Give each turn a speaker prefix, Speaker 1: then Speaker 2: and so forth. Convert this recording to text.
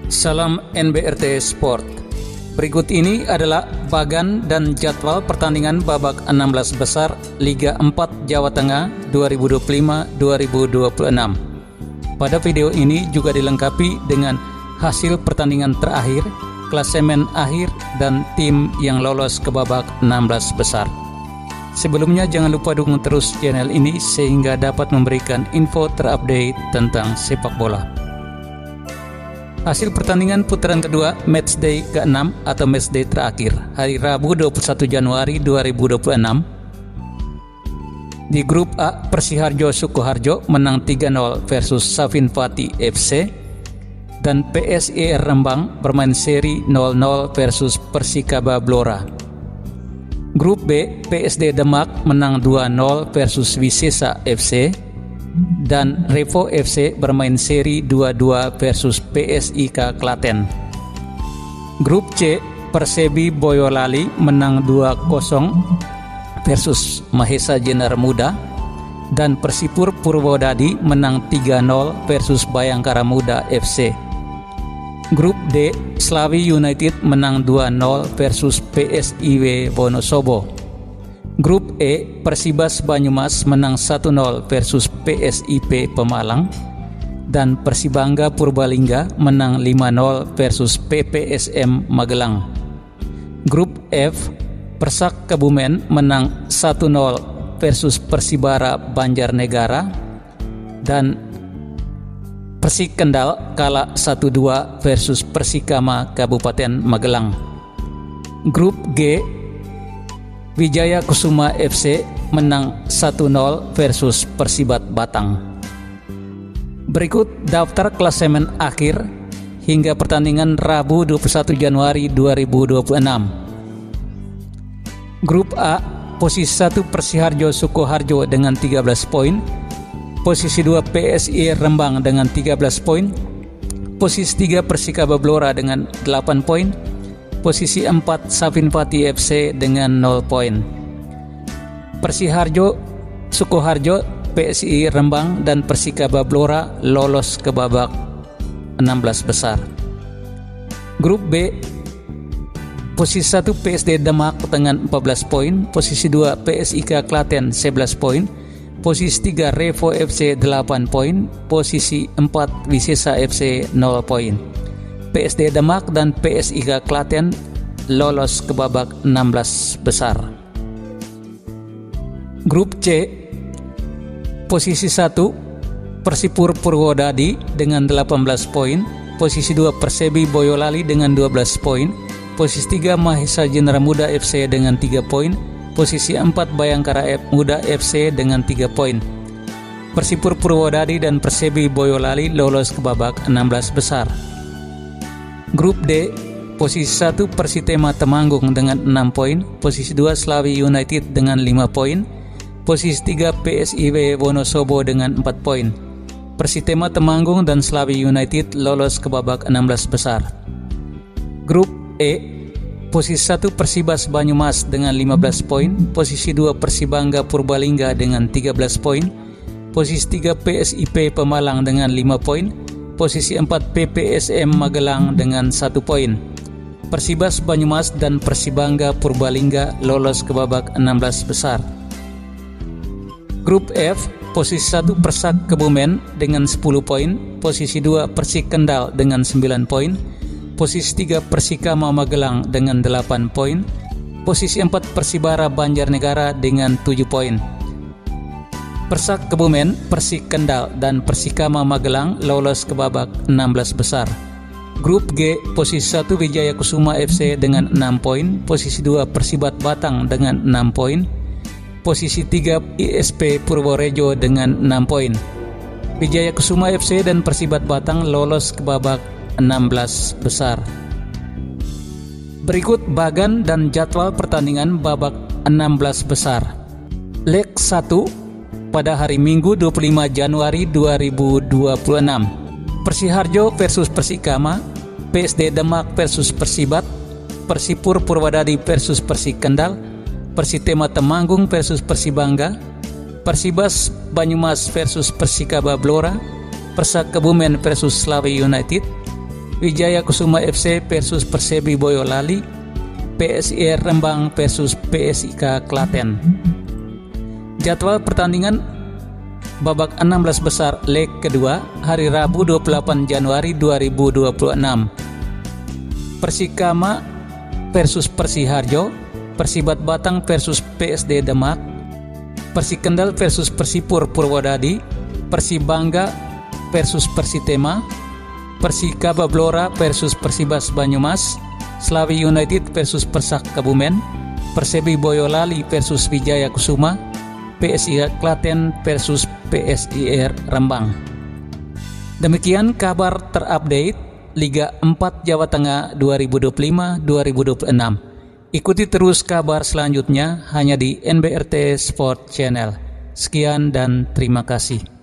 Speaker 1: Salam NBRT Sport. Berikut ini adalah bagan dan jadwal pertandingan babak 16 besar Liga 4 Jawa Tengah 2025-2026. Pada video ini juga dilengkapi dengan hasil pertandingan terakhir, klasemen akhir, dan tim yang lolos ke babak 16 besar. Sebelumnya jangan lupa dukung terus channel ini sehingga dapat memberikan info terupdate tentang sepak bola. Hasil pertandingan putaran kedua matchday ke-6 atau matchday terakhir hari Rabu 21 Januari 2026. Di grup A, Persiharjo Sukoharjo menang 3-0 versus Safin Fatih FC, dan PSIR Rembang bermain seri 0-0 versus Persikaba Blora. Grup B, PSD Demak menang 2-0 versus Wisesa FC, dan Revo FC bermain seri 2-2 versus PSIK Klaten. Grup C, Persebi Boyolali menang 2-0 versus Mahesa Jenar Muda, dan Persipur Purwodadi menang 3-0 versus Bayangkara Muda FC. Grup D, Slawi United menang 2-0 versus PSIW Wonosobo. Grup E, Persibas Banyumas menang 1-0 versus PSIP Pemalang, dan Persibangga Purbalingga menang 5-0 versus PPSM Magelang. Grup F, Persak Kebumen menang 1-0 versus Persibara Banjarnegara, dan Persik Kendal kalah 1-2 versus Persikama Kabupaten Magelang. Grup G, Wijaya Kusuma FC menang 1-0 versus Persibat Batang. Berikut daftar klasemen akhir hingga pertandingan Rabu 21 Januari 2026. Grup A, posisi 1 Persiharjo Sukoharjo dengan 13 poin. Posisi 2 PSI Rembang dengan 13 poin. Posisi 3 Persikaba Blora dengan 8 poin. Posisi 4 Safin Fatih FC dengan 0 poin. Persiharjo, Sukoharjo, PSI Rembang, dan Persikaba Blora lolos ke babak 16 besar. Grup B, posisi 1 PSD Demak dengan 14 poin. Posisi 2 PSIK Klaten 11 poin. Posisi 3 Revo FC 8 poin. Posisi 4 Wisesa FC 0 poin. PSD Demak dan PSIK Klaten lolos ke babak 16 besar. Grup C, posisi 1 Persipur Purwodadi dengan 18 poin. Posisi 2 Persebi Boyolali dengan 12 poin. Posisi 3 Mahesa Jenar Muda FC dengan 3 poin. Posisi 4 Bayangkara Muda FC dengan 3 poin. Persipur Purwodadi dan Persebi Boyolali lolos ke babak 16 besar. Grup D, posisi 1 Persitema Temanggung dengan 6 poin. Posisi 2 Slawi United dengan 5 poin. Posisi 3 PSIW Wonosobo dengan 4 poin. Persitema Temanggung dan Slawi United lolos ke babak 16 besar. Grup E, posisi 1 Persibas Banyumas dengan 15 poin. Posisi 2 Persibangga Purbalingga dengan 13 poin. Posisi 3 PSIP Pemalang dengan 5 poin. Posisi 4 PPSM Magelang dengan 1 poin. Persibas Banyumas dan Persibangga Purbalingga lolos ke babak 16 besar. Grup F, posisi 1 Persak Kebumen dengan 10 poin. Posisi 2 Persik Kendal dengan 9 poin. Posisi 3 Persikama Magelang dengan 8 poin. Posisi 4 Persibara Banjarnegara dengan 7 poin. Persak Kebumen, Persik Kendal, dan Persikama Magelang lolos ke babak 16 besar. Grup G, posisi 1 Wijaya Kusuma FC dengan 6 poin. Posisi 2 Persibat Batang dengan 6 poin. Posisi 3 ISP Purworejo dengan 6 poin. Wijaya Kusuma FC dan Persibat Batang lolos ke babak 16 besar. Berikut bagan dan jadwal pertandingan babak 16 besar. Leg 1 pada hari Minggu 25 Januari 2026. Persiharjo versus Persikama, PSD Demak versus Persibat, Persipur Purwodadi versus Persik Kendal, Persitema Temanggung versus Persibangga, Persibas Banyumas versus Persikaba Blora, Persak Kebumen versus Slawi United, Wijaya Kusuma FC versus Persebi Boyolali, PSIR Rembang versus PSIK Klaten. Jadwal pertandingan babak 16 besar leg kedua hari Rabu 28 Januari 2026. Persikama versus Persiharjo, Persibat Batang versus PSD Demak, Persikendal versus Persipur Purwodadi, Persibangga versus Persitema, Persikaba Blora versus Persibas Banyumas, Slawi United versus Persak Kebumen, Persebi Boyolali versus Wijaya Kusuma, PSIK Klaten versus PSIR Rembang. Demikian kabar terupdate Liga 4 Jawa Tengah 2025-2026. Ikuti terus kabar selanjutnya hanya di NBRT Sport Channel. Sekian dan terima kasih.